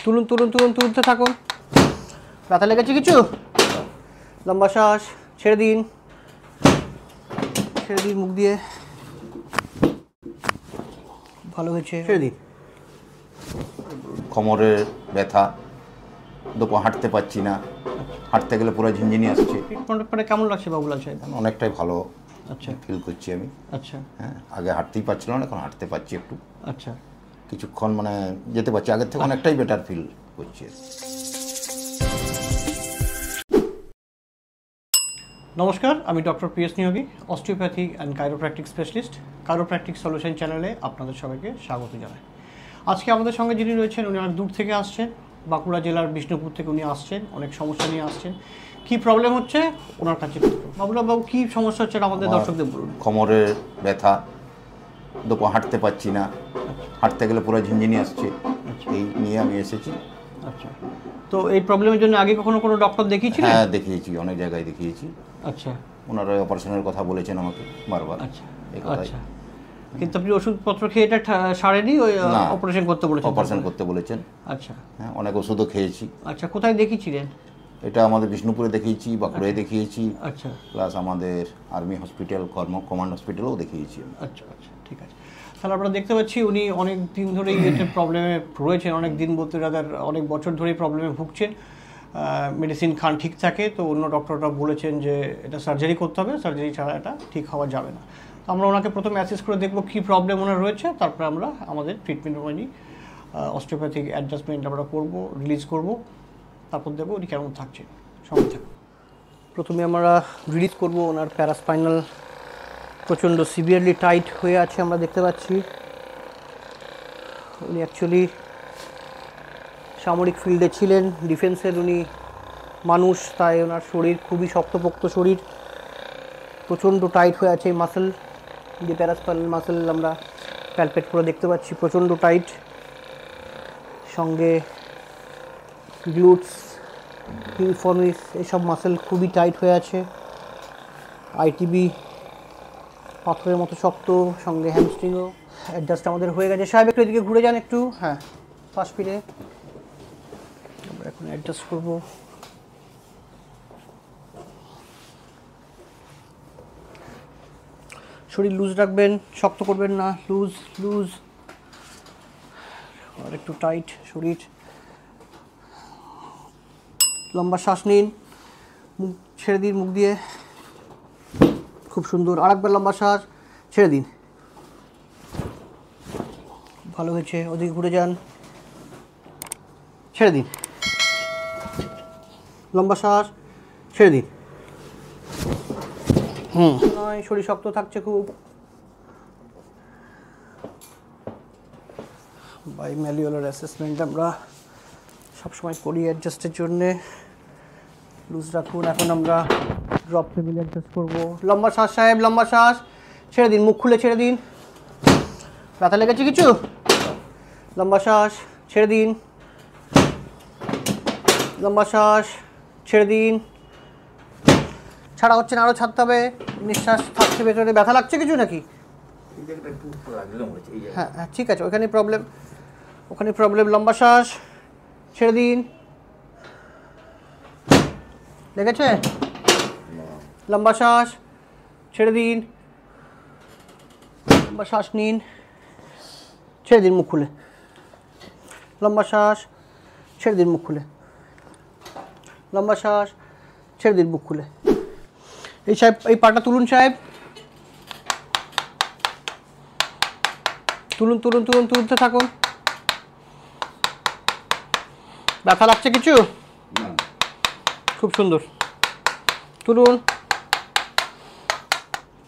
তুলুন তুলুন তুলুন তুলতে থাকুন। ব্যথা লেগেছে কিছু? লম্বা শ্বাস, ছেড়ে দিন, ছেড়ে দিন মুখ দিয়ে। ভালো হয়েছে, ছেড়ে দিন। কোমরের ব্যথা, দুপা হাঁটতে পারছি না, হাঁটতে গেলে পুরো ঝিনঝিনি আসছে। ট্রিটমেন্ট কেমন লাগছে বাবুলাল সাহেব? অনেকটাই ভালো আচ্ছা ফিল করছি আমি। আচ্ছা হ্যাঁ, আগে হাঁটতেই পারছিলাম না, এখন হাঁটতে পারছি একটু। আচ্ছা, কিছুক্ষণ মানে যেতে পারছি, আগের থেকে অনেকটাই বেটার ফিল করছি। নমস্কার, আমি doctor PS Neogi, osteopathy and chiropractic specialist. Chiropractic solution চ্যানেলে আপনাদের সবাইকে স্বাগত জানাই। আজকে আমাদের সঙ্গে যিনি রয়েছেন উনি অনেক দূর থেকে আসছেন, বাঁকুড়া জেলার বিষ্ণুপুর থেকে উনি আসছেন, অনেক সমস্যা নিয়ে আসছেন। কি প্রবলেম হচ্ছে ওনার কাছে? বাবুলাল বাবু, কী সমস্যা হচ্ছে আমাদের দর্শকদের বলুন। কোমরের ব্যথা, দুপা হাঁটতে পারছি না, হাঁটতে গেলে পুরো ঝিনঝিনি আসছে। এই নিয়ে আমি এসেছি। আচ্ছা, তো এই প্রবলেমের জন্য আগে কখনো কোনো ডক্টর দেখিয়েছিলেন? হ্যাঁ, দেখিয়েছি, অনেক জায়গায় দেখিয়েছি। আচ্ছা, ওনারা অপারেশনের কথা বলেছেন আমাকে বারবার। আচ্ছা আচ্ছা, কিন্তু আপনি ওষুধপত্র খেয়ে এটা সারেনি? ওই অপারেশন করতে বলেছেন? অপারেশন করতে বলেছেন। আচ্ছা, হ্যাঁ, অনেক ওষুধও খেয়েছি। আচ্ছা, কোথায় দেখিয়েছিলেন? এটা আমাদের বিষ্ণুপুরে দেখিয়েছি, বাঁকুড়ায় দেখিয়েছি, আচ্ছা, প্লাস আমাদের আর্মি হসপিটাল, কমান্ড হসপিটালেও দেখিয়েছি। আচ্ছা আচ্ছা, ঠিক আছে। তাহলে আমরা দেখতে পাচ্ছি উনি অনেক দিন ধরেই এটা প্রবলেমে রয়েছেন, অনেক দিন বলতে রাদার অনেক বছর ধরেই প্রবলেমে ভুগছেন। মেডিসিন খান ঠিক থাকে, তো অন্য ডক্টররা বলেছেন যে এটা সার্জারি করতে হবে, সার্জারি ছাড়া এটা ঠিক হওয়া যাবে না। তো আমরা ওনাকে প্রথমে অ্যাসেস করে দেখবো কী প্রবলেম ওনার রয়েছে, তারপরে আমরা আমাদের ট্রিটমেন্ট অনুযায়ী অস্টিওপ্যাথিক অ্যাডজাস্টমেন্ট আমরা করবো, রিলিজ করব, তারপর দেখবো উনি কেমন থাকছেন। সঙ্গে থাকুন। প্রথমে আমরা রিলিজ করব ওনার প্যারাস্পাইনাল, প্রচণ্ড সিভিয়ারলি টাইট হয়ে আছে আমরা দেখতে পাচ্ছি। উনি অ্যাকচুয়ালি সামরিক ফিল্ডে ছিলেন, ডিফেন্সের উনি মানুষ, তাই ওনার শরীর খুবই শক্তপোক্ত শরীর, প্রচণ্ড টাইট হয়ে আছে। এই মাসেল, যে প্যারাস্পাইনাল মাসেল আমরা প্যালপেট করে দেখতে পাচ্ছি, প্রচণ্ড টাইট। সঙ্গে গ্লুটস, ইনফর্মিস, এইসব মাসেল খুবই টাইট হয়ে আছে। আইটিবি পাথরের মতো শক্ত, সঙ্গে হ্যামস্ট্রিংও। অ্যাডজাস্ট আমাদের হয়ে গেছে। সাহেব একটু এদিকে ঘুরে যান একটু। হ্যাঁ, ফার্স্ট ফিরে আমরা এখন অ্যাডজাস্ট করব। শরীর লুজ রাখবেন, শক্ত করবেন না, লুজ লুজ, আর একটু টাইট শরীর। লম্বা শ্বাস নিন, মুখ ছেড়ে দিন মুখ দিয়ে। খুব সুন্দর, আরেকবার লম্বা শ্বাস, ছেড়ে দিন। ভালো হয়েছে, ওদিকে ঘুরে যান, ছেড়ে দিন। লম্বা শ্বাস, ছেড়ে দিন। নয়, শরীর শক্ত থাকছে খুব। বাই ম্যানুয়াল অ্যাসেসমেন্ট আমরা সবসময় করি অ্যাডজাস্টের জন্যে। লুজ রাখুন। এখন আমরা ড্রপ টেবিল অ্যাডজাস্ট করবো। লম্বা শ্বাস সাহেব, লম্বা শ্বাস, ছেড়ে দিন, মুখ খুলে ছেড়ে দিন। ব্যথা লেগেছে কিছু? লম্বা শ্বাস, ছেড়ে দিন। লম্বা শ্বাস, ছেড়ে দিন। ছাড়া হচ্ছে না, আরও ছাড়তে হবে। নিঃশ্বাস থাকছে ভেতরে। ব্যথা লাগছে কিছু নাকি? হ্যাঁ হ্যাঁ, ঠিক আছে, ওখানে প্রবলেম, ওখানে প্রবলেম। লম্বা শ্বাস, ছেড়ে দিন। লেগেছে? লম্বা শ্বাস, ছেড়ে দিন। লম্বা শ্বাস নিন, ছেড়ে দিন মুখ খুলে। লম্বা শ্বাস, ছেড়ে দিন মুখ খুলে। লম্বা শ্বাস, ছেড়ে দিন মুখ খুলে। এই সাহেব, এই পাটা তুলুন সাহেব, তুলুন তুলুন তুলুন তুলতে থাকুন। ব্যথা লাগছে কিছু? খুব সুন্দর, তুলুন,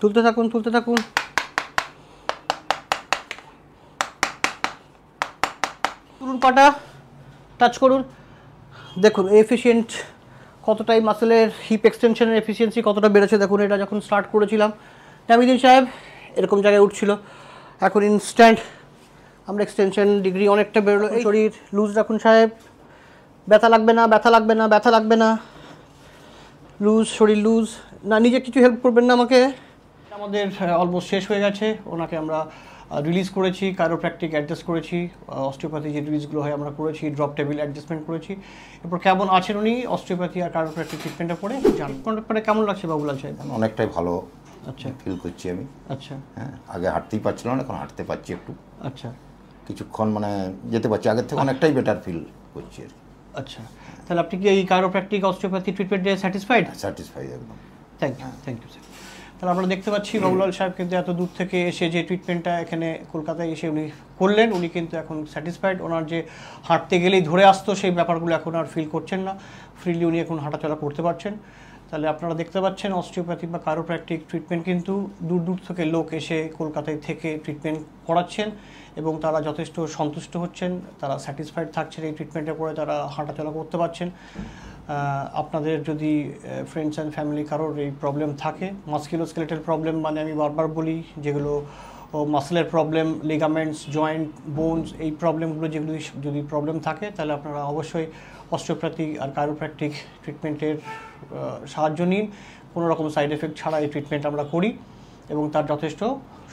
তুলতে থাকুন তুলতে থাকুন। তুলুন পাটা, টাচ করুন, দেখুন এফিসিয়েন্ট কতটা, এই মাসেলের হিপ এক্সটেনশনের এফিসিয়েন্সি কতটা বেড়েছে দেখুন। এটা যখন স্টার্ট করেছিলাম নামিদিন সাহেব এরকম জায়গায় উঠছিল, এখন ইনস্ট্যান্ট আমরা এক্সটেনশন ডিগ্রি অনেকটা বেরোলো। এই শরীর লুজ রাখুন সাহেব, ব্যথা লাগবে না, ব্যথা লাগবে না, ব্যথা লাগবে না। লুজ, শরীর লুজ না। নিজে কিছু হেল্প করবেন না আমাকে? আমাদের অলমোস্ট শেষ হয়ে গেছে। ওনাকে আমরা রিলিজ করেছি, কাইরোপ্র্যাকটিক অ্যাডজাস্ট করেছি, অস্টিওপ্যাথি যে রিলিজগুলো হয় আমরা করেছি, ড্রপ টেবিল অ্যাডজাস্টমেন্ট করেছি। এরপর কেমন আছেন উনি অস্টিওপ্যাথি আর কাইরোপ্র্যাকটিক ট্রিটমেন্টটা করে জানেন। পরে কেমন লাগছে বাবুলাল সাহেব? অনেকটাই ভালো আচ্ছা ফিল করছি আমি। আচ্ছা হ্যাঁ, আগে হাঁটতেই পারছিলাম না, এখন হাঁটতে পারছি একটু, আচ্ছা কিছুক্ষণ মানে যেতে পারছি, আগের থেকে অনেকটাই বেটার ফিল করছি আর কি। আচ্ছা, তাহলে আপনি কি এই কাইরোপ্র্যাকটিক অস্টিওপ্যাথি ট্রিটমেন্টে স্যাটিসফাইড? স্যাটিসফাই একদম। Thank you sir. তাহলে আমরা দেখতে পাচ্ছি বাবুলাল সাহেব কিন্তু এত দূর থেকে এসে যে ট্রিটমেন্টটা এখানে কলকাতায় এসে উনি করলেন, উনি কিন্তু এখন স্যাটিসফাইড। ওনার যে হাঁটতে গেলেই ধরে আসতো সেই ব্যাপারগুলো এখন আর ফিল করছেন না, ফ্রিলি উনি এখন হাঁটাচলা করতে পারছেন। তাহলে আপনারা দেখতে পাচ্ছেন অস্টিওপ্যাথি বা কাইরোপ্র্যাকটিক ট্রিটমেন্ট কিন্তু দূর দূর থেকে লোক এসে কলকাতায় থেকে ট্রিটমেন্ট করাচ্ছেন এবং তারা যথেষ্ট সন্তুষ্ট হচ্ছেন, তারা স্যাটিসফাইড থাকছেন এই ট্রিটমেন্টে করে, তারা হাঁটাচলা করতে পারছেন। আপনাদের যদি ফ্রেন্ডস অ্যান্ড ফ্যামিলি কারোর এই প্রবলেম থাকে, মাসকুলোস্কেলেটাল প্রবলেম মানে আমি বারবার বলি যেগুলো মাসলের প্রবলেম, লিগামেন্টস, জয়েন্ট, বোনস, এই প্রবলেমগুলো যেগুলো যদি প্রবলেম থাকে তাহলে আপনারা অবশ্যই অস্টিওপ্যাথি আর কাইরোপ্র্যাকটিক ট্রিটমেন্টের সাহায্য নিন। কোনো রকম সাইড এফেক্ট ছাড়া এই ট্রিটমেন্ট আমরা করি এবং তার যথেষ্ট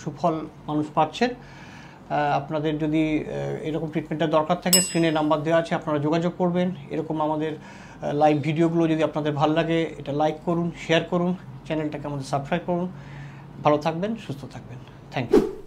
সুফল মানুষ পাচ্ছেন। আপনাদের যদি এরকম ট্রিটমেন্টের দরকার থাকে স্ক্রিনে নাম্বার দেওয়া আছে, আপনারা যোগাযোগ করবেন। এরকম আমাদের লাইভ ভিডিওগুলো যদি আপনাদের ভালো লাগে এটা লাইক করুন, শেয়ার করুন, চ্যানেলটাকে আমাদের সাবস্ক্রাইব করুন। ভালো থাকবেন, সুস্থ থাকবেন। Thank you.